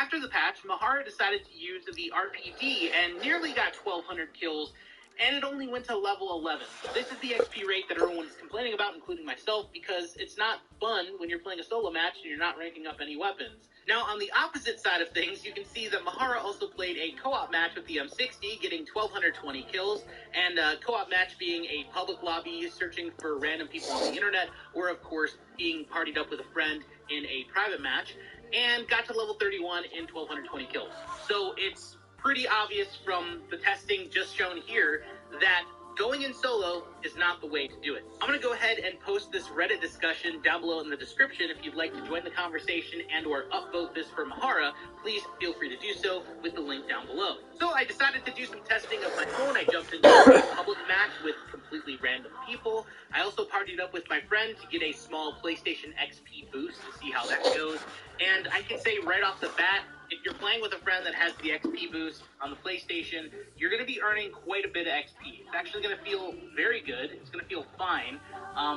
after the patch, Mahara decided to use the RPD and nearly got 1,200 kills, and it only went to level 11. This is the XP rate that everyone is complaining about, including myself, because it's not fun when you're playing a solo match and you're not ranking up any weapons. Now, on the opposite side of things, you can see that Mahara also played a co-op match with the M60, getting 1,220 kills, and co-op match being a public lobby searching for random people on the internet, or, of course, being partied up with a friend in a private match, and got to level 31 in 1,220 kills. So it's pretty obvious from the testing just shown here that going in solo is not the way to do it. I'm going to go ahead and post this Reddit discussion down below in the description. If you'd like to join the conversation and or upvote this for Mahara, please feel free to do so with the link down below. So I decided to do some testing of my own. I jumped into a public match with completely random people. I also partied up with my friend to get a small PlayStation XP boost to see how that goes. And I can say right off the bat, if you're playing with a friend that has the XP boost on the PlayStation, you're going to be earning quite a bit of XP. It's actually going to feel very good. It's going to feel fine.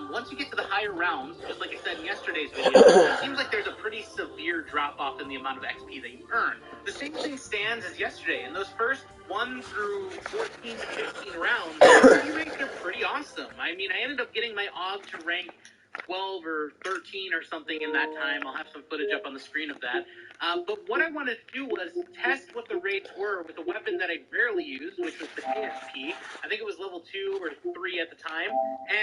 Once you get to the higher rounds, just like I said in yesterday's video, it seems like there's a pretty severe drop-off in the amount of XP that you earn. The same thing stands as yesterday. In those first 1 through 14 to 15 rounds, the XP rates are pretty awesome. I mean, I ended up getting my AUG to rank 12 or 13 or something in that time. I'll have some footage up on the screen of that. But what I wanted to do was test what the rates were with a weapon that I rarely use, which was the KSP. I think it was level 2 or 3 at the time.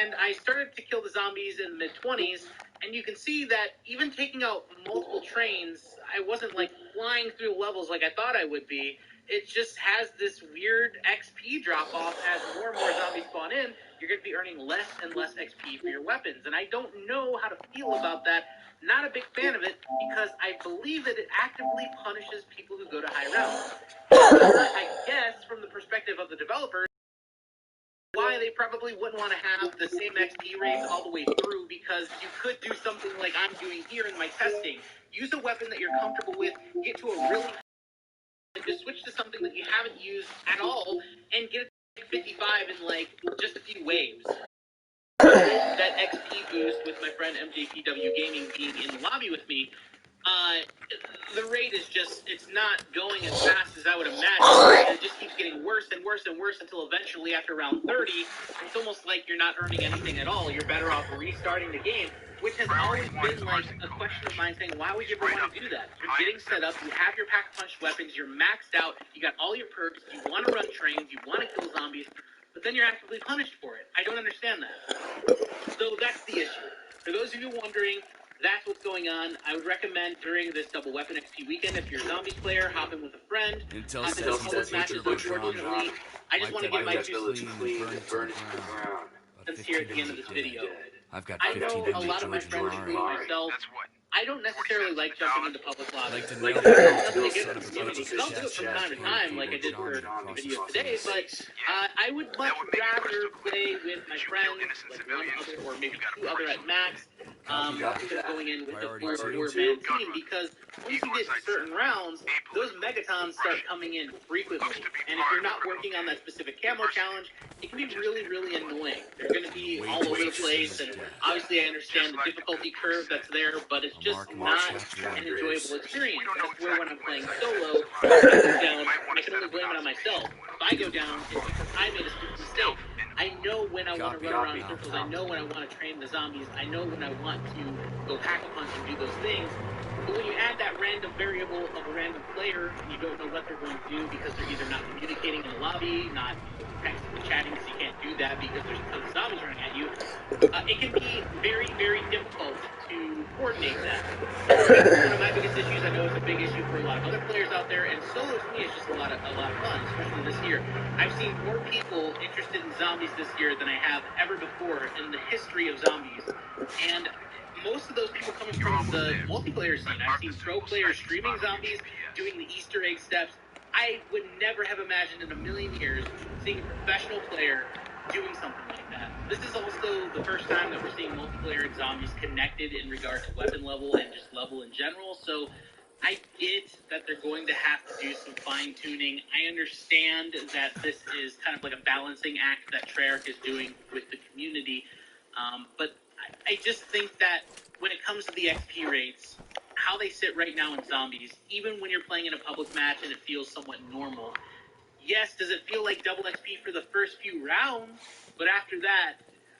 And I started to kill the zombies in the mid-20s. And you can see that even taking out multiple trains, I wasn't like flying through levels like I thought I would be. It just has this weird XP drop-off as more and more zombies spawn in. You're going to be earning less and less XP for your weapons. And I don't know how to feel about that. Not a big fan of it, because I believe that it actively punishes people who go to high rounds. I guess, from the perspective of the developers, why they probably wouldn't want to have the same XP rates all the way through, because you could do something like I'm doing here in my testing. Use a weapon that you're comfortable with, get to a really and just switch to something that you haven't used at all, and get it to 55 in like just a few waves. That XP boost with my friend MJPW Gaming being in the lobby with me, the rate is just, it's not going as fast as I would imagine. It just keeps getting worse and worse and worse until eventually after round 30, it's almost like you're not earning anything at all. You're better off restarting the game, which has always been like a question of mine, saying, why would you ever want to do that? You're getting set up, you have your pack-punch weapons, you're maxed out, you got all your perks, you want to run trains, you want to kill zombies, but then you're actively punished for it. I don't understand that. So that's the issue. For those of you wondering, that's what's going on. I would recommend during this double weapon XP weekend, if you're a zombies player, hop in with a friend. Intel Hop in with public matches, unfortunately. I just want to get my 2 cents here at the end of this video. I know a lot of my friends, including myself, I don't necessarily like jumping into public lobbies. Like, that's really good for the community, because I'll do it from time to time, like I did for the video today, but I would much rather play with my friends, like 1 other or maybe 2 other at max, instead of going in with a full 4-man team, because once you get certain rounds, those megatons start coming in frequently, and if you're not working on that specific camo challenge, it can be really, really annoying. They're going to be all over the place, and obviously I understand the difficulty curve that's there, but it's just not an enjoyable experience. That's where when I'm playing solo, if I go down, I can only blame it on myself. If I go down, it's because I made a stupid mistake. I know when I want to run around in circles, I know when I want to train the zombies, I know when I want to go pack-a-punch and do those things. But when you add that random variable of a random player, and you don't know what they're going to do because they're either not communicating in the lobby, not texting and chatting, because you can't do that because there's a ton of zombies running at you, it can be very, very difficult to coordinate that. One of my biggest issues, I know it's a big issue for a lot of other players out there, and solo to me is just a lot of fun, especially this year. I've seen more people interested in zombies this year than I have ever before in the history of zombies, and most of those people coming from the multiplayer scene. I've seen pro players streaming zombies, doing the Easter egg steps. I would never have imagined in a million years seeing a professional player doing something like that. This is also the first time that we're seeing multiplayer and zombies connected in regard to weapon level and just level in general, so I get that they're going to have to do some fine-tuning. I understand that this is kind of like a balancing act that Treyarch is doing with the community, but I just think that when it comes to the XP rates, how they sit right now in zombies, even when you're playing in a public match and it feels somewhat normal. Yes, does it feel like double XP for the first few rounds? But after that,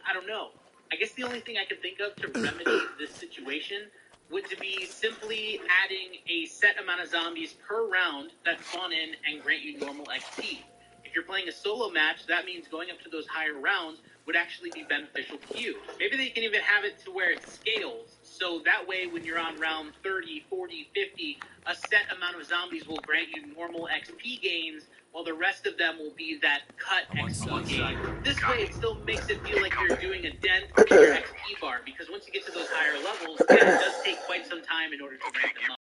I don't know. I guess the only thing I can think of to remedy this situation would to be simply adding a set amount of zombies per round that spawn in and grant you normal XP. If you're playing a solo match, that means going up to those higher rounds would actually be beneficial to you. Maybe they can even have it to where it scales, so that way when you're on round 30, 40, 50, a set amount of zombies will grant you normal XP gains, while the rest of them will be that cut XP gain. This way it still makes it feel like you're doing a dent in your XP bar, because once you get to those higher levels, it does take quite some time in order to rank them up.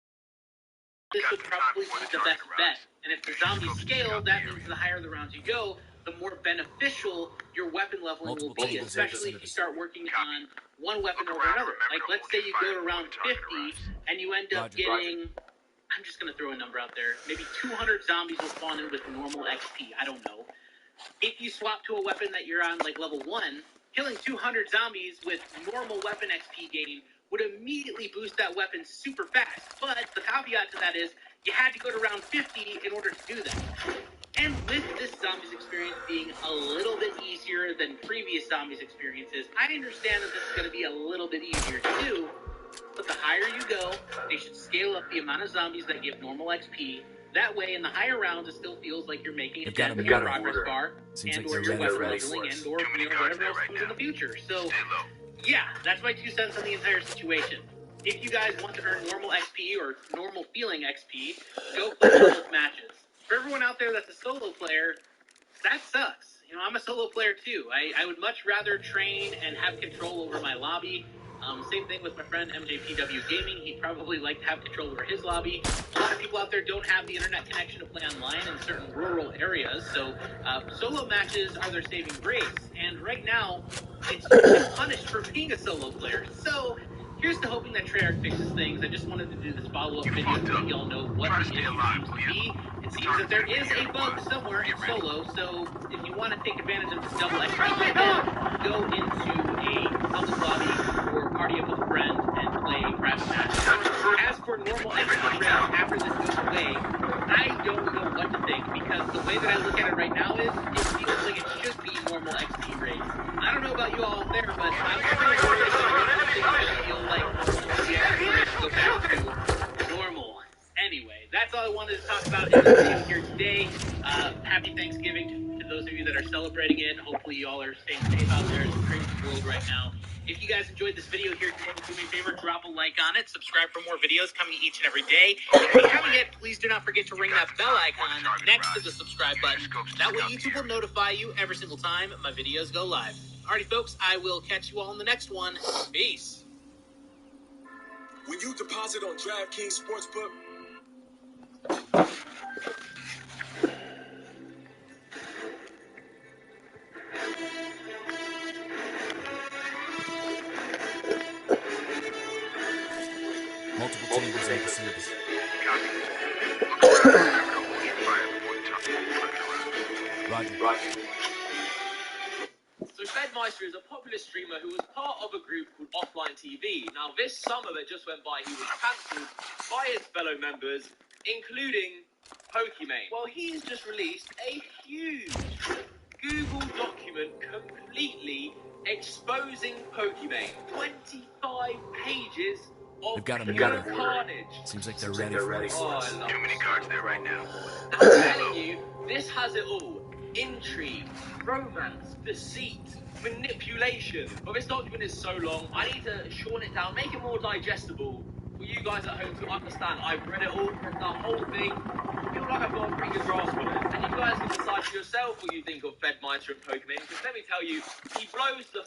This would probably be the best bet. And if the zombies scale, that means the higher the rounds you go, the more beneficial your weapon leveling will be, especially if you start working on one weapon over another. Like, let's say you go to round 50 and you end up getting, I'm just going to throw a number out there, maybe 200 zombies will spawn in with normal XP. I don't know. If you swap to a weapon that you're on, like level 1, killing 200 zombies with normal weapon XP gain would immediately boost that weapon super fast. But the caveat to that is you had to go to round 50 in order to do that. And with this zombies experience being a little bit easier than previous zombies experiences, I understand that this is going to be a little bit easier to do. But the higher you go, they should scale up the amount of zombies that give normal XP. That way, in the higher rounds, it still feels like you're making a dent in your progress bar, and or your weapon leveling, and or whatever else comes in the future. So, yeah, that's my 2 cents on the entire situation. If you guys want to earn normal XP or normal feeling XP, go play public matches. For everyone out there that's a solo player, that sucks. You know, I'm a solo player too. I would much rather train and have control over my lobby. Same thing with my friend MJPW Gaming. He'd probably like to have control over his lobby. A lot of people out there don't have the internet connection to play online in certain rural areas, so solo matches are their saving grace. And right now, it's punished for being a solo player. So here's to hoping that Treyarch fixes things. I just wanted to do this follow-up video to let y'all know what the issue seems to be. It seems that there is a bug somewhere in solo, so if you want to take advantage of this double XP, go into a public lobby or party up with a friend and play private matches. As for normal XP rate after this goes away, I don't know what to think, because the way that I look at it right now is it feels like it should be normal XP rates. I don't know about you all out there, but I'm pretty sure I feel like the XP rates go back to normal. Anyway, that's all I wanted to talk about in this video here today. Happy Thanksgiving to those of you that are celebrating it. Hopefully you all are staying safe out there in the crazy world right now. If you guys enjoyed this video here today, do me a favor, drop a like on it. Subscribe for more videos coming each and every day. If you haven't yet, please do not forget to ring that bell icon next to the subscribe button. That way YouTube will notify you every single time my videos go live. Alrighty, folks, I will catch you all in the next one. Peace. When you deposit on DraftKings Sportsbook, multiple chambers and facilities. Roger. So Fedmeister is a popular streamer who was part of a group called Offline TV. Now this summer that just went by, he was cancelled by his fellow members, including Pokimane. Well, he's just released a huge Google document completely exposing Pokimane. 25 pages of They've got him pure together. carnage. Seems like they're ready for us. Oh, I love too many cards there right now. I'm telling you, this has it all. Intrigue, romance, deceit, manipulation. But this document is so long, I need to shorten it down, make it more digestible for you guys at home to understand. I've read it all, read the whole thing. I feel like I've got a pretty good grasp on it. And you guys can decide for yourself what you think of Fedmeister and Pokimane, because let me tell you, he blows the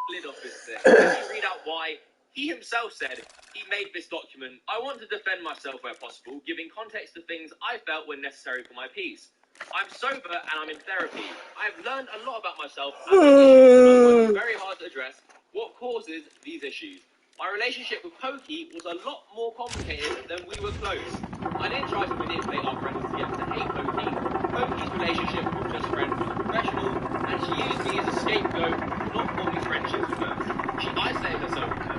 lid off this thing. Let me read out why. He himself said he made this document. I want to defend myself where possible, giving context to things I felt were necessary for my piece. I'm sober and I'm in therapy. I've learned a lot about myself and it's very hard to address what causes these issues. My relationship with Pokey was a lot more complicated than we were close. I didn't try to manipulate our friends to get to hate Pokey. Pokey's relationship was just friends was professional, and she used me as a scapegoat, not forming friendships with her. She isolated herself with her.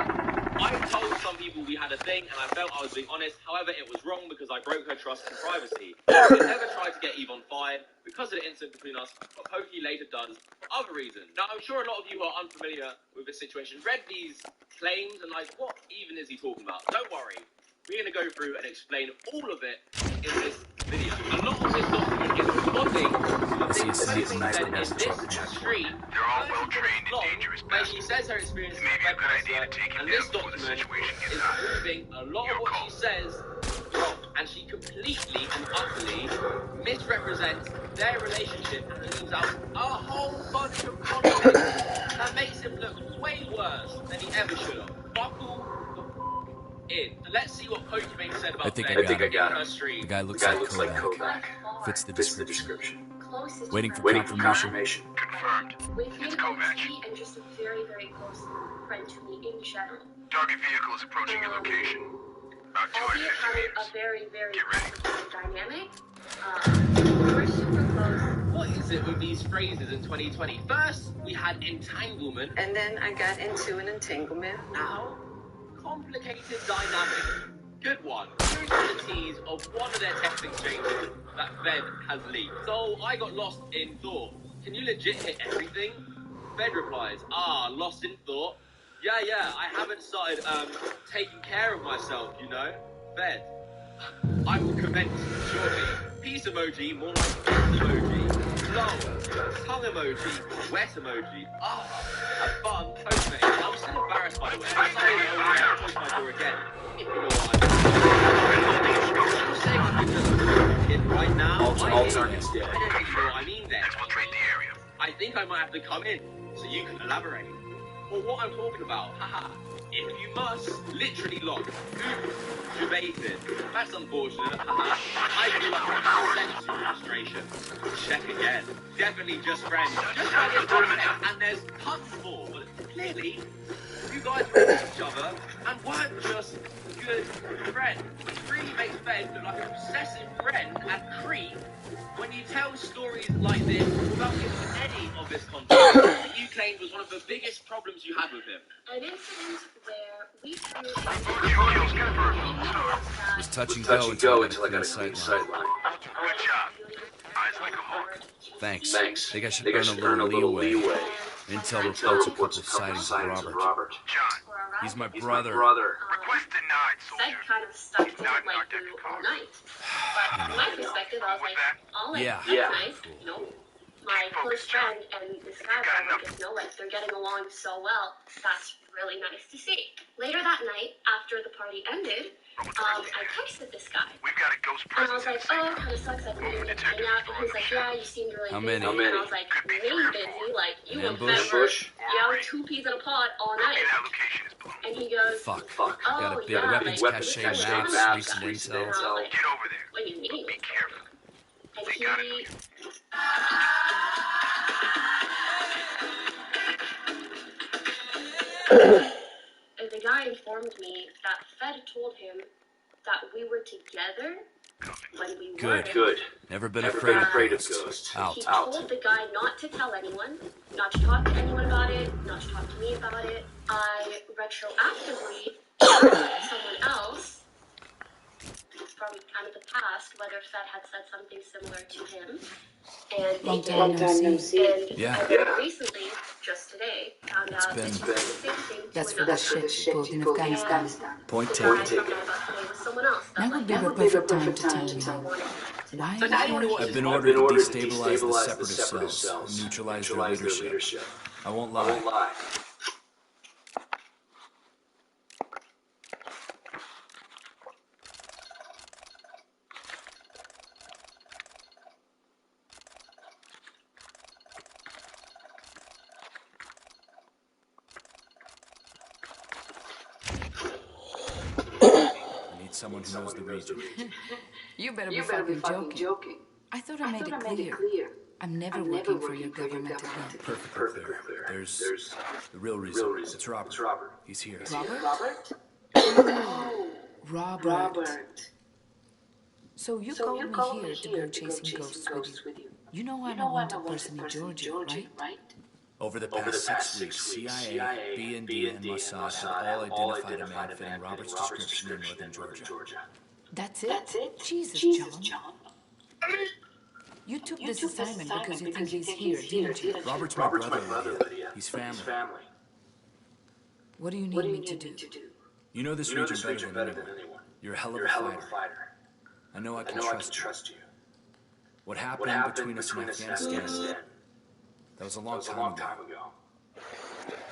I've told some people we had had a thing, and I felt I was being honest. However, it was wrong because I broke her trust and privacy. I never tried to get Yvonne fired because of the incident between us, but Pokey later does for other reasons. Now, I'm sure a lot of you are unfamiliar with this situation. Read these claims and like, what even is he talking about? Don't worry. We're going to go through and explain all of it in this video. A lot of this document is responding to the things that Pokey said in this street. They're all well-trained and dangerous Where pests. she says her experience It may be a good idea to take him and this down before the document situation gets is hot. proving a lot of what she says wrong, and she completely and utterly misrepresents their relationship and leaves out a whole bunch of context that makes him look way worse than he ever should have. Buckle in. So let's see what Pokimane said about I think Ben I got in her him. stream. The guy looks like Kodak. Fits the description. Waiting for Waiting for confirmation. Confirmed. With him It's and Kovac. he and just a very, very close friend to me in general. Target vehicle is approaching your location. About Albeit 250 having meters. a very, very Get ready. complicated dynamic. We're super close. What is it with these phrases in 2020? First, we had entanglement. And then I got into an entanglement. Now, complicated dynamic. Good one. Here's the tease of one of their text exchanges that Fed has leaked. So I got lost in thought. Can you legit hit everything? Fed replies, lost in thought. Yeah, I haven't started taking care of myself, you know. Fed. I will commence shortly. Peace emoji, more like peace emoji. Lol. Tongue emoji. Wet emoji. A fun post-mate. I'm still embarrassed, by the way. I'll close my door again. If you know what I mean. I'm saying I could just kid right now. All targets I dead. don't even know what I mean then. Exfiltrate the area. I think I might have to come in so you can elaborate. Well, what I'm talking about, haha. If you must, literally locked. Ooh, debated. That's unfortunate, haha. I feel like I'm sent to registration. Check again. Definitely just friends. Just by this context, and there's tons more. But clearly, you guys were with each other and weren't just good friends. Which really makes Ben look like an obsessive friend and creep when you tell stories like this without giving any of this context that you claimed was one of the biggest problems you had with him. An incident where we flew Kills confirmed. Star. It was touch and Touch go and go until I got a clean sight line. sight line. Good job. Eyes like a hawk. Thanks. Thanks. Think I should Think I earn should a little leeway. Until Intel reports a couple of sightings of Robert. John. He's my brother. Request denied, Fed soldier. kind of stuck to Not it like in our glue deck all of night. But from my perspective, I was like, all right, Yeah. that's Yeah. nice. You know, my close friend and this guy I just know like they're getting along so well. That's really nice to see. Later that night, after the party ended, I texted this guy. We've got a ghost And I was presence. like, oh, kind of sucks. I've been meaning to hang out. And he's like, yeah, you seemed really How busy. many? And I was like, maybe busy. Like, you An and ambush? Fed were, two peas in a pod all night. That location is blown. And he goes, Fuck. oh, Got a big yeah, weapons like, cache, we're just maps, having recent recent intel. And I was like, Get over there. what do you mean? Be careful. And They got it. and the guy informed me that Fed told him that we were together when we weren't. Good. Never been Never afraid been of afraid of ghosts. ghosts. Out. He told the guy not to tell anyone, not to talk to anyone about it, not to talk to me about it. I retroactively asked someone else from kind of the past whether Fed had said something similar to him. And Long they time did. no see. And Yeah. I very recently, just today, found out been- that he said the same thing to That's for another the shit you pulled in Afghanistan. Point guy I taken. found out about today was someone else. Now would be the perfect time to tell you why I've been ordered to destabilize the separatist cells, neutralize their leadership. I won't lie. I need someone who knows the region. You better be fucking joking. I thought I made it clear. I'm never working for your government again. Perfectly clear. There's the real reason. It's Robert. He's here. Robert? Robert. So you called me here to go chasing ghosts with you. You know I'm a wanted person in Georgia, right? Over the past 6 weeks, CIA, BND, and Mossad have all identified a man fitting Robert's description in northern Georgia. That's it? Jesus, John. You took this assignment because you think he's here, didn't you? Robert's my brother, Lydia. He's family. What do you need me to do? You know this region better than anyone. You're a hell of a fighter. I know I can trust you. What happened between us in Afghanistan, that was a long time ago.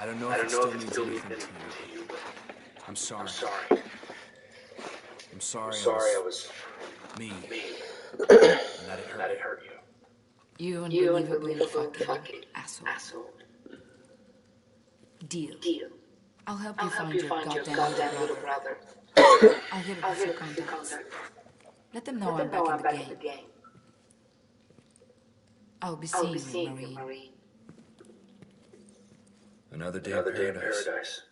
I don't know if it still means anything to you. I'm sorry. I'm sorry I was me. And that it hurt you. You unbelievable fucking asshole. Deal. I'll help you find your goddamn little brother. I'll hit up a few contacts. Let them know I'm back in the game. I'll be seeing you, Marie. Another day in paradise.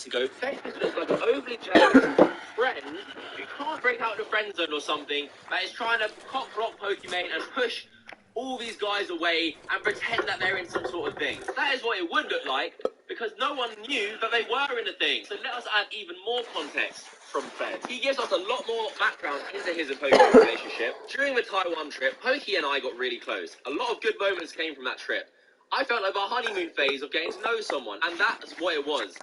Ago, Facebook looks like an overly jealous friend who can't break out of the friend zone or something, that is trying to cock-block Pokimane and push all these guys away and pretend that they're in some sort of thing. That is what it would look like, because no one knew that they were in a thing. So let us add even more context from Fed. He gives us a lot more background into his and Pokimane relationship. During the Taiwan trip, Poki and I got really close. A lot of good moments came from that trip. I felt like our honeymoon phase of getting to know someone, and that's what it was.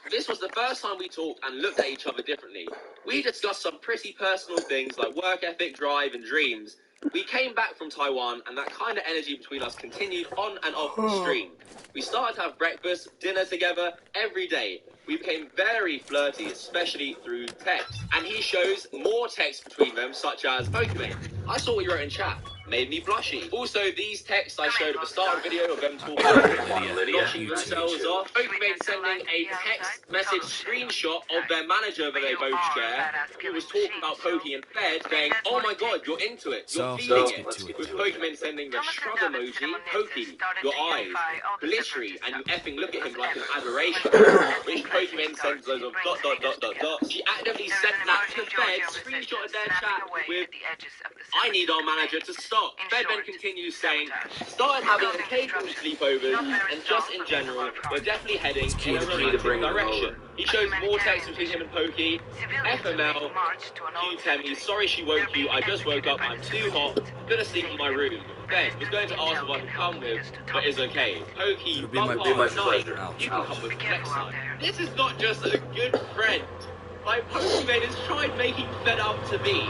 This was the first time we talked and looked at each other differently. We discussed some pretty personal things like work ethic, drive, and dreams. We came back from Taiwan, and that kind of energy between us continued on and off the stream. We started to have breakfast, dinner together every day. We became very flirty, especially through text. And he shows more text between them, such as Pokimane. I saw what you wrote in chat. Made me blushy. Also, these texts I showed at the start of the video of them talking notching themselves off. Pokimane sending a text message screenshot of their manager that they both share, who was talking about Poki and Fed, saying, "Oh my god, you're into it, you're feeling it." With Pokimane sending the shrug emoji, Poki, your eyes, glittery, and you effing look at him like an adoration. Which Pokimane sends those of ... She actively sent that to Fed, screenshotted their chat with, "I need our manager to stop." Fed then continues saying, "Started having occasional sleepovers, and just in general, we're definitely heading in a romantic direction." He shows more text between him and Poki. FML, Temmie, sorry she woke you, I just woke up, I'm too hot, gonna sleep in my room. Fed was going to ask if I could come with, but is okay. Poki, bump part night, you can come with next time. This is not just a good friend. Like, Pokimane has tried making Fed out to be.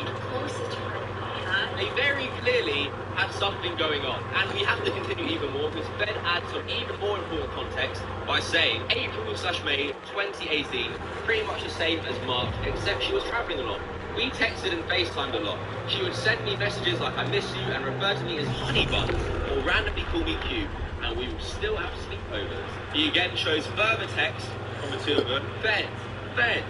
They very clearly have something going on, and we have to continue even more because Fed adds some even more important context by saying April/May 2018, pretty much the same as March, except she was traveling a lot. We texted and FaceTimed a lot. She would send me messages like "I miss you" and refer to me as Honey Bun, or randomly call me Q, and we would still have sleepovers. He again shows further text from the two of them. Fed.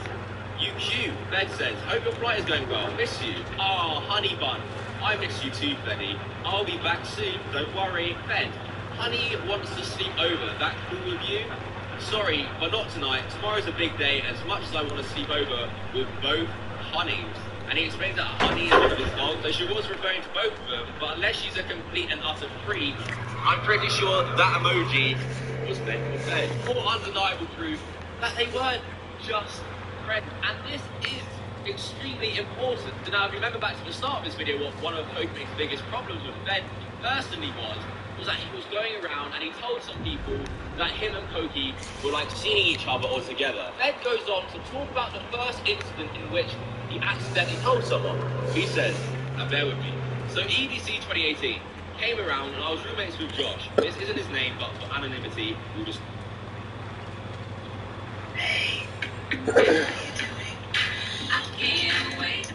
You Q. Fed says, "Hope your flight is going well. Miss you." "Oh, Honey Bun. I miss you too, Feddy. I'll be back soon. Don't worry." Fed. "Honey wants to sleep over. That cool with you?" "Sorry, but not tonight. Tomorrow's a big day. As much as I want to sleep over with both Honeys." And he explains that Honey is one of his dogs, so she was referring to both of them. But unless she's a complete and utter freak, I'm pretty sure that emoji was meant for Fed. For undeniable proof that they weren't just friends. And this is extremely important. Now, if you remember back to the start of this video, what one of Pokimane's biggest problems with Fed personally was that he was going around and he told some people that him and Poki were like seeing each other all together. Fed goes on to talk about the first incident in which he accidentally told someone. He says, and bear with me, so EDC 2018 came around and I was roommates with Josh. This isn't his name, but for anonymity, we'll just... Hey, what are you doing? I can't wait.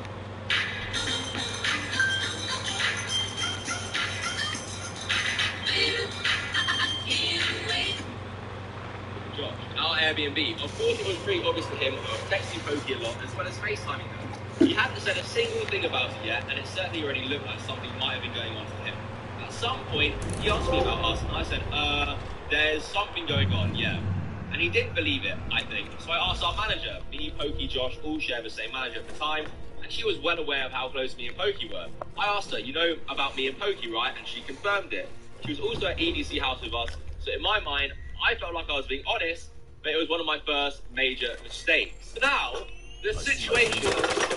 Josh. Josh at our Airbnb. Of course, it was pretty obvious to him. I was texting Pokey a lot, as well as FaceTiming her. He hadn't said a single thing about it yet, and it certainly already looked like something might have been going on for him. At some point, he asked me about us, and I said, there's something going on, yeah. And he didn't believe it, I think. So I asked our manager. Me, Pokey, Josh, all share the same manager at the time, and she was well aware of how close me and Pokey were. I asked her, you know about me and Pokey, right? And she confirmed it. She was also at EDC House with us, so in my mind, I felt like I was being honest, but it was one of my first major mistakes. Now, the situation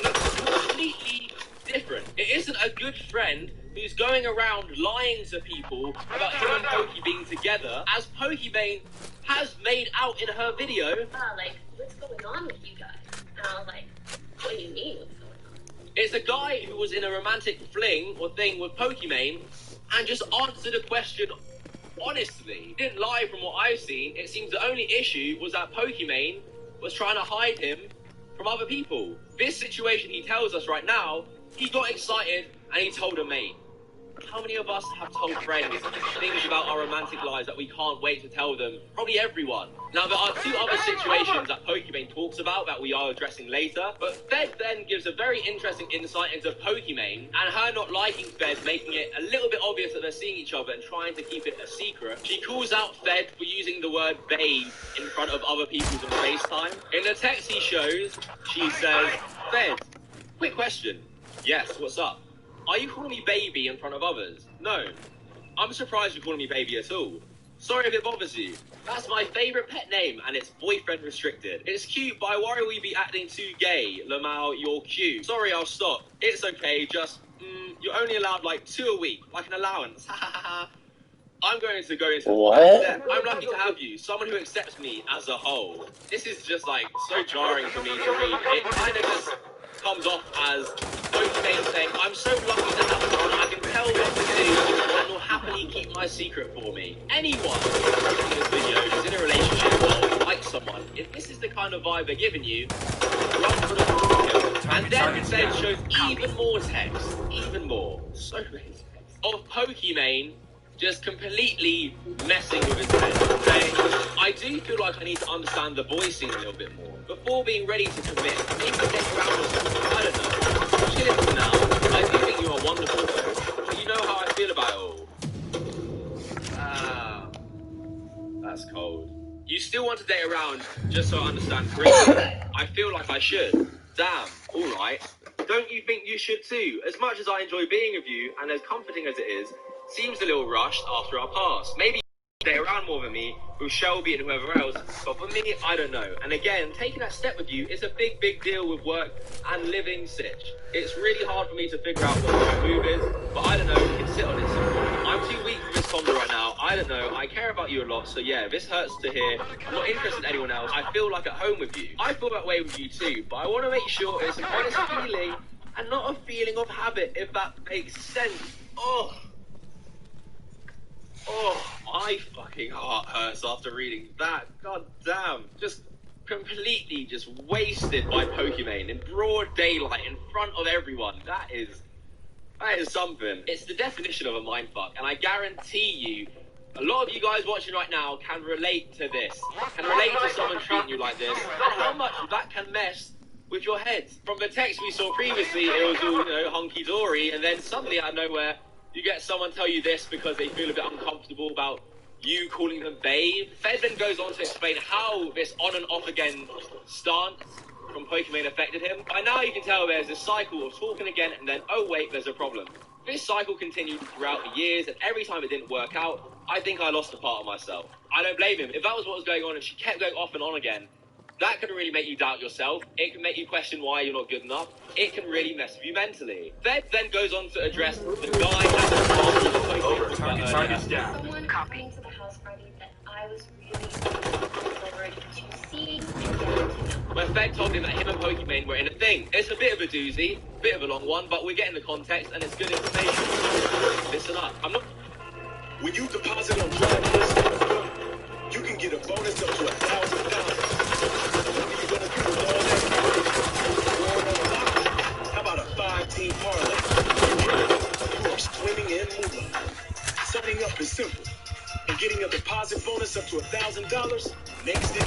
looks completely different. It isn't a good friend who's going around lying to people about him and Pokey being together, as Pokimane has made out in her video. Like, what's going on with you guys? And I was like, what do you mean what's going on? It's a guy who was in a romantic fling or thing with Pokimane and just answered a question honestly. He didn't lie from what I've seen. It seems the only issue was that Pokimane was trying to hide him from other people. This situation, he tells us right now, he got excited and he told a mate. How many of us have told friends things about our romantic lives that we can't wait to tell them? Probably everyone. Now, there are two other situations that Pokimane talks about that we are addressing later, but Fed then gives a very interesting insight into Pokimane and her not liking Fed, making it a little bit obvious that they're seeing each other and trying to keep it a secret. She calls out Fed for using the word babe in front of other people on FaceTime. In the text he shows, she says, Fed, quick question. Yes, what's up? Are you calling me baby in front of others? No. I'm surprised you're calling me baby at all. Sorry if it bothers you. That's my favourite pet name, and it's boyfriend restricted. It's cute, but I worry we be acting too gay. Lamau, you're cute. Sorry, I'll stop. It's okay, just, you're only allowed like 2 a week, like an allowance. I'm going to go into what? I'm lucky to have you, someone who accepts me as a whole. This is just like so jarring for me to read. It kind of just comes off as Pokimane saying, I'm so lucky to have someone I can tell what to do and will happily keep my secret for me. Anyone watching this video who's in a relationship or likes someone, if this is the kind of vibe they're giving you, run for the video. And then Fed shows even more text, even more, so many texts, of Pokimane just completely messing with his head, saying, I do feel like I need to understand the boy scene a little bit more before being ready to commit. Maybe get around with something, I don't know. Chill for now. I do think you are wonderful though, but you know how I feel about it all. Ah, that's cold. You still want to date around just so I understand correctly? I feel like I should. Damn, alright. Don't you think you should too? As much as I enjoy being with you, and as comforting as it is, seems a little rushed after our past. Maybe you date around more than me, with Shelby and whoever else, but for me, I don't know. And again, taking that step with you is a big, big deal with work and living Sitch. It's really hard for me to figure out what the right move is, but I don't know, we can sit on it some more. I'm too weak for this combo right now, I don't know, I care about you a lot, so yeah, this hurts to hear. I'm not interested in anyone else, I feel like at home with you. I feel that way with you too, but I want to make sure it's an honest feeling, and not a feeling of habit, if that makes sense. Oh, my fucking heart hurts after reading that. God damn. Just completely just wasted by Pokimane in broad daylight in front of everyone. That is something. It's the definition of a mindfuck, and I guarantee you, a lot of you guys watching right now can relate to this. Can relate to someone treating you like this, and how much that can mess with your head. From the text we saw previously, it was all, hunky-dory, and then suddenly out of nowhere, you get someone tell you this because they feel a bit uncomfortable about you calling them babe. Fed then goes on to explain how this on and off again stance from Pokimane affected him. By now you can tell there's a cycle of talking again and then, oh wait, there's a problem. This cycle continued throughout the years, and every time it didn't work out, I think I lost a part of myself. I don't blame him. If that was what was going on and she kept going off and on again, that can really make you doubt yourself. It can make you question why you're not good enough. It can really mess with you mentally. Fed then goes on to address the guy at the Over. Target's down. Someone coming to the house party that I was really forward to seeing and getting to know. When Fed told him that him and Pokimane were in a thing. It's a bit of a doozy, bit of a long one, but we're getting the context and it's good information. Listen up. I'm not... When you deposit on DraftKings, you can get a bonus up to $1,000. How about a 5-team parlay? You are swimming in moolah. Signing up is simple, and getting a deposit bonus up to $1,000 makes it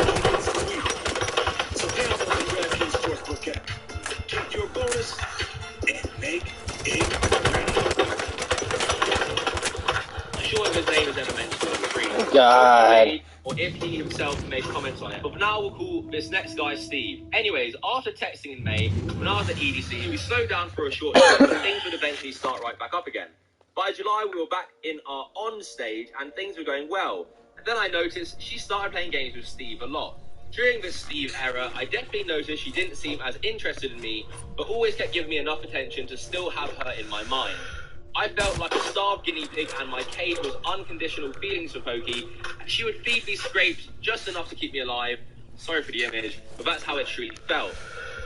Okay. Get your bonus and make it rain. I'm sure if his name is ever mentioned on the screen. God. Or if he himself made comments on it. But for now, we'll call this next guy Steve. Anyways, after texting in May, when I was at EDC, we slowed down for a short time, but things would eventually start right back up again. By July, we were back in our on stage, and things were going well. And then I noticed she started playing games with Steve a lot. During this Steve era, I definitely noticed she didn't seem as interested in me, but always kept giving me enough attention to still have her in my mind. I felt like a starved guinea pig, and my cage was unconditional feelings for Pokey. She would feed me scrapes just enough to keep me alive. Sorry for the image, but that's how it truly felt.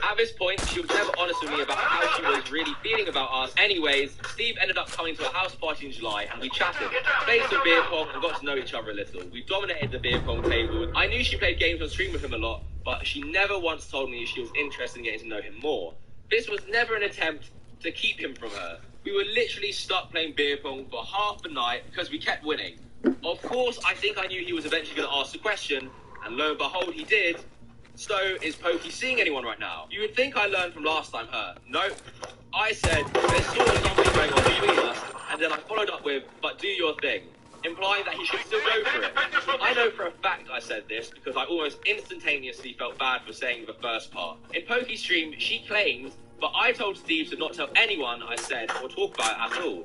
At this point, she was never honest with me about how she was really feeling about us. Anyways, Steve ended up coming to a house party in July, and we chatted, played some beer pong, and got to know each other a little. We dominated the beer pong table. I knew she played games on stream with him a lot, but she never once told me she was interested in getting to know him more. This was never an attempt to keep him from her. We were literally stuck playing beer pong for half the night because we kept winning. Of course, I think I knew he was eventually going to ask the question, and lo and behold, he did. So, is Pokey seeing anyone right now? You would think I learned from last time her. Nope. I said, there's sort of something going on between us, and then I followed up with, but do your thing, implying that he should still go for it. I know for a fact I said this because I almost instantaneously felt bad for saying the first part. In Pokey's stream, she claims, but I told Steve to not tell anyone I said or talk about it at all.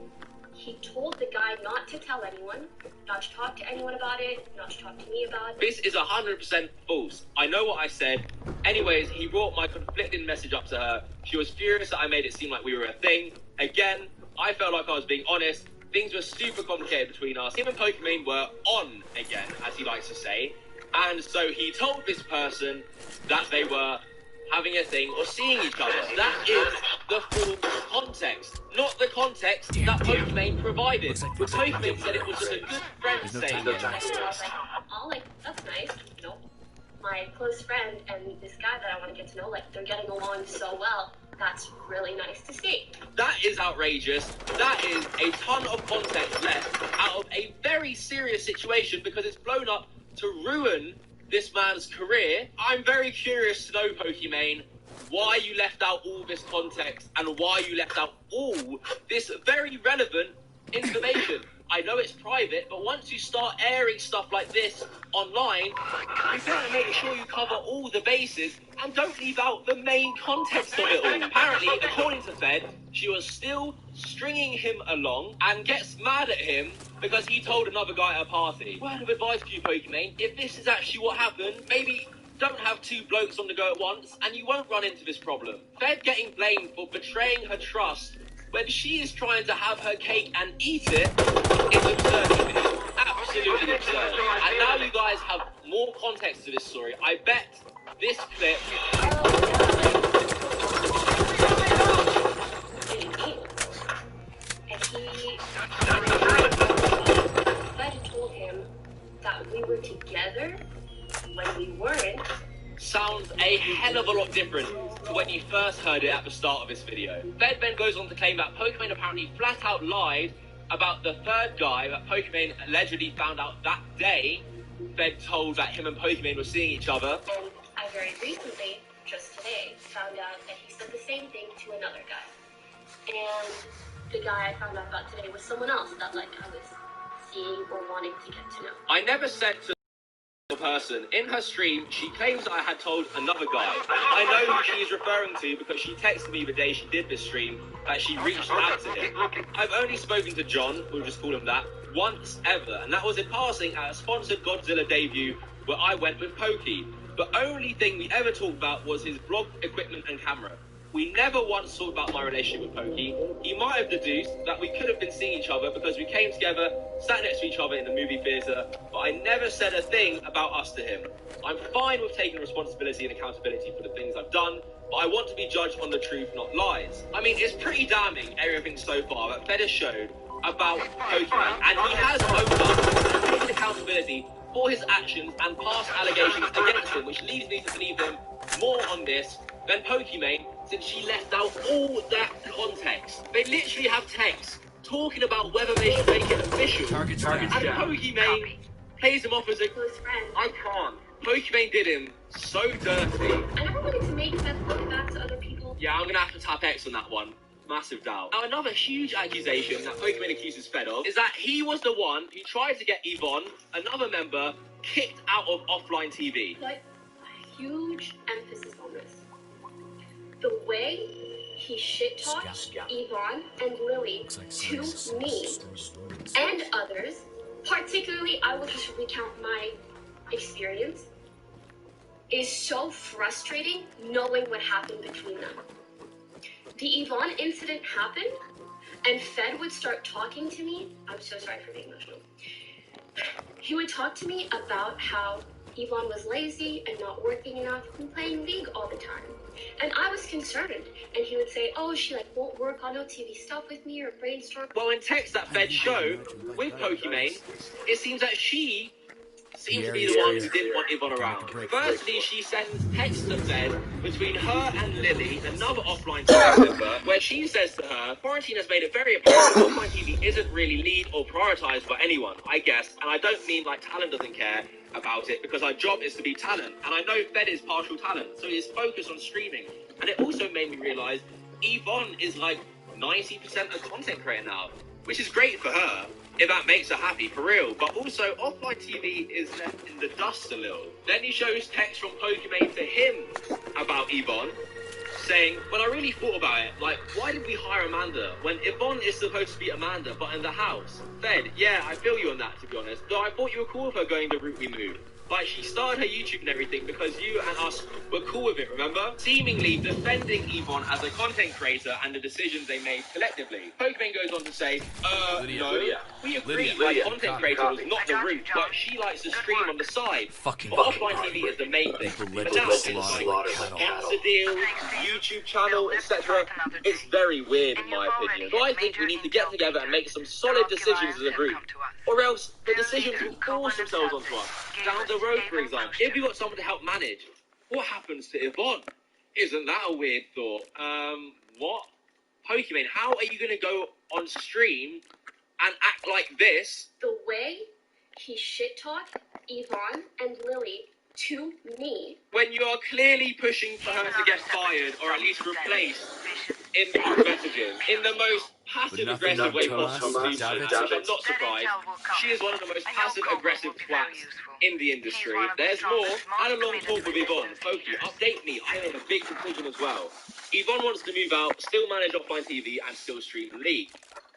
He told the guy not to tell anyone, not to talk to anyone about it, not to talk to me about it. This is 100% false. I know what I said. Anyways, he brought my conflicting message up to her. She was furious that I made it seem like we were a thing. Again, I felt like I was being honest. Things were super complicated between us. Him and Pokemon were on again, as he likes to say. And so he told this person that they were having a thing or seeing each other. That is the full context, not the context that Pokemon provided. Pokemon said it was just a good friend saying it. I was like, that's nice. You know, my close friend and this guy that I want to get to know, like, they're getting along so well. That's really nice to see. That is outrageous. That is a ton of context left out of a very serious situation because it's blown up to ruin this man's career. I'm very curious to know, Pokemon, why you left out all this context and why you left out all this very relevant information. I know it's private, but once you start airing stuff like this online, you better make sure you cover all the bases and don't leave out the main context of it all. Apparently, according to Fed, she was still stringing him along and gets mad at him because he told another guy at a party. Word of advice for you, Pokemon, if this is actually what happened, maybe don't have two blokes on the go at once and you won't run into this problem. Fed getting blamed for betraying her trust when she is trying to have her cake and eat it is absurd. Absolutely absurd. And now you guys have more context to this story. I bet this clip... Fed told him that we were together when we weren't. Sounds a hell of a lot different to when you first heard it at the start of this video. Fed then goes on to claim that Pokemon apparently flat out lied about the third guy that Pokemon allegedly found out that day. Fed told that him and Pokemon were seeing each other. And I very recently, just today, found out that he said the same thing to another guy. And the guy I found out about today was someone else that, like, I was seeing or wanting to get to know. I never said to person. In her stream, she claims that I had told another guy. I know who she is referring to because she texted me the day she did this stream that she reached out to him. I've only spoken to John, we'll just call him that, once ever, and that was in passing at a sponsored Godzilla debut where I went with Pokey. The only thing we ever talked about was his vlog equipment and camera. We never once talked about my relationship with Pokey. He might have deduced that we could have been seeing each other because we came together, sat next to each other in the movie theatre, but I never said a thing about us to him. I'm fine with taking responsibility and accountability for the things I've done, but I want to be judged on the truth, not lies. I mean, it's pretty damning, everything so far that Fed has showed about Pokemon, and he has owned up and taken accountability for his actions and past allegations against him, which leads me to believe him more on this than Pokemon, since she left out all that context. They literally have text talking about whether they should make it official. Target and down. Pokemon plays him off as a Close friend. I can't. Pokemon did him so dirty. I never wanted to make Fed look back to other Yeah, I'm gonna have to tap X on that one. Massive doubt. Now, another huge accusation that Pokimane accuses Fed of is that he was the one who tried to get Yvonne, another member, kicked out of offline TV. Put a huge emphasis on this. The way he shit-talked Yvonne and Lily to me and others, particularly, I will just recount my experience, is so frustrating knowing what happened between them. The Yvonne incident happened, and Fed would start talking to me. I'm so sorry for being emotional. He would talk to me about how Yvonne was lazy and not working enough and playing League all the time. And I was concerned. And he would say, oh, she won't work on no TV stuff with me or brainstorm. Well, in texts that Fed showed with Pokimane, it seems that she seems to be the one who didn't want Yvonne around. Firstly, she sends texts to Fed between her and Lily, another offline TV member, where she says to her, quarantine has made it very apparent that offline TV isn't really lead or prioritized by anyone, I guess, and I don't mean like talent doesn't care about it, because our job is to be talent, and I know Fed is partial talent, so he's focused on streaming. And it also made me realize Yvonne is like 90% a content creator now, which is great for her, if that makes her happy for real. But also, offline TV is left in the dust a little. Then he shows text from Pokimane to him about Yvonne, saying, when I really thought about it, why did we hire Amanda when Yvonne is supposed to be Amanda, but in the house? Fed, yeah, I feel you on that, to be honest. Though I thought you were cool with her going the route we moved. She started her YouTube and everything because you and us were cool with it, remember? Seemingly defending Yvonne as a content creator and the decisions they made collectively. Pokimane goes on to say, we agree content creator was not the route, but she likes to stream on the side. But offline TV is the main thing. But now it's sponsor deals, YouTube channel, etc. It's very weird in my opinion. So I think we need to get together and make some solid decisions as a group. Or else the decisions will force themselves onto us. Down the road, for example, if you've got someone to help manage, what happens to Yvonne? Isn't that a weird thought? What? Pokimane, how are you going to go on stream and act like this? The way he shit-talked Yvonne and Lily to me. When you are clearly pushing for her to get fired or at least replaced in group messages, in the most passive-aggressive way possible, which I'm not surprised. She is one of the most passive-aggressive twats in the industry. There's more. I had a long talk with Yvonne. Poki, update me. I made a big conclusion as well. Yvonne wants to move out, still manage offline TV, and still stream League.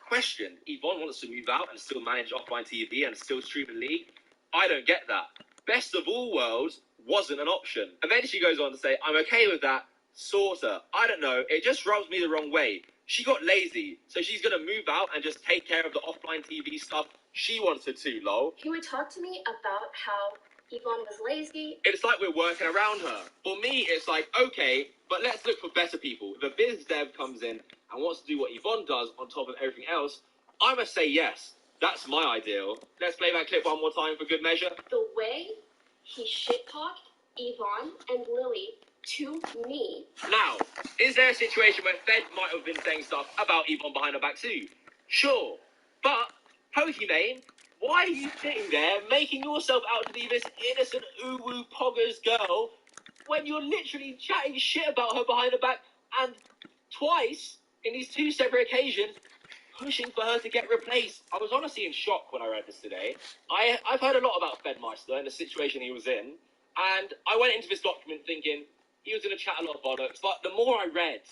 Question, Yvonne wants to move out and still manage offline TV and still stream League? I don't get that. Best of all worlds wasn't an option. And then she goes on to say, I'm okay with that, sorta. I don't know, it just rubs me the wrong way. She got lazy, so she's gonna move out and just take care of the offline TV stuff she wanted to, lol. He would talk to me about how Yvonne was lazy. It's like we're working around her. For me, it's like, okay, but let's look for better people. If a biz dev comes in and wants to do what Yvonne does on top of everything else, I must say yes. That's my ideal. Let's play that clip one more time for good measure. The way he shit-talked Yvonne and Lily to me. Now, is there a situation where Fed might have been saying stuff about Yvonne behind her back too? Sure. But, Pokimane, why are you sitting there making yourself out to be this innocent uwu poggers girl when you're literally chatting shit about her behind her back and twice, in these two separate occasions, pushing for her to get replaced? I was honestly in shock when I read this today. I've heard a lot about Fedmeister and the situation he was in, and I went into this document thinking he was going to chat a lot of bollocks, but the more I read,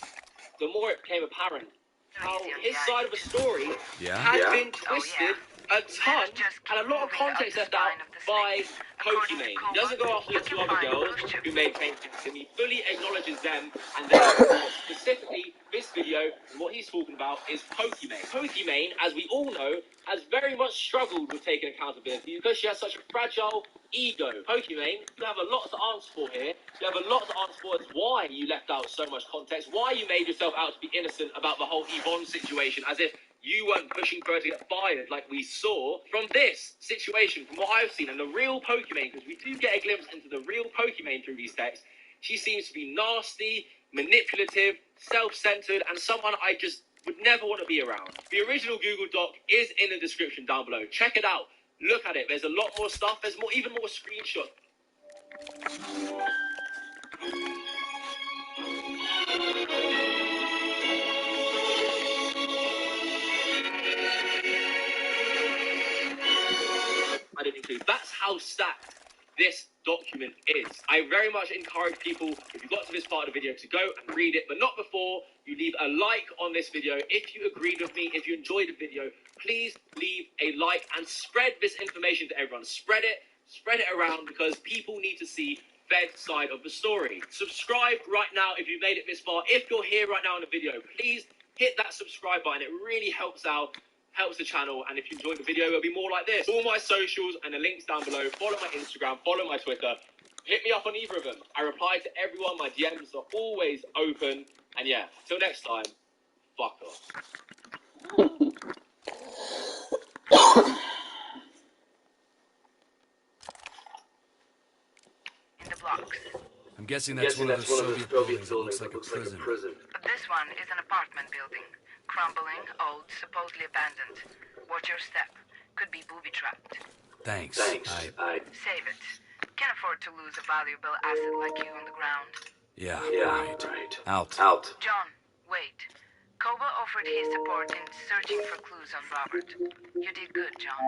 the more it became apparent how his side of the story had been twisted a ton, and a lot of context left out by Pokimane. He doesn't go after the two other girls who made claims to him. He fully acknowledges them, and then specifically this video, what he's talking about is Pokimane. Pokimane, as we all know, has very much struggled with taking accountability because she has such a fragile ego. Pokimane, you have a lot to answer for here. You have a lot to answer for as why you left out so much context, why you made yourself out to be innocent about the whole Yvonne situation, as if you weren't pushing for her to get fired like we saw from this situation, from what I've seen. And the real Pokimane, because we do get a glimpse into the real Pokimane through these texts, she seems to be nasty, manipulative, self-centered, and someone I just would never want to be around. The original Google Doc is in the description down below. Check it out. Look at it. There's a lot more stuff. There's even more screenshots. how stacked this document is. I very much encourage people, if you got to this part of the video, to go and read it, but not before you leave a like on this video. If you agreed with me, if you enjoyed the video, please leave a like and spread this information to everyone. Spread it around, because people need to see Fed's side of the story. Subscribe right now if you've made it this far. If you're here right now in the video, please hit that subscribe button. It really helps out, helps the channel, and if you enjoyed the video, it'll be more like this. All my socials and the links down below. Follow my Instagram, follow my Twitter. Hit me up on either of them. I reply to everyone. My DMs are always open. And yeah, till next time, fuck off. I'm guessing that's one of those Soviet buildings that looks like a prison. This one is an apartment building. Crumbling, old, supposedly abandoned. Watch your step. Could be booby-trapped. Thanks. Save it. Can't afford to lose a valuable asset like you on the ground. Yeah, right. Out. John, wait. Koba offered his support in searching for clues on Robert. You did good, John.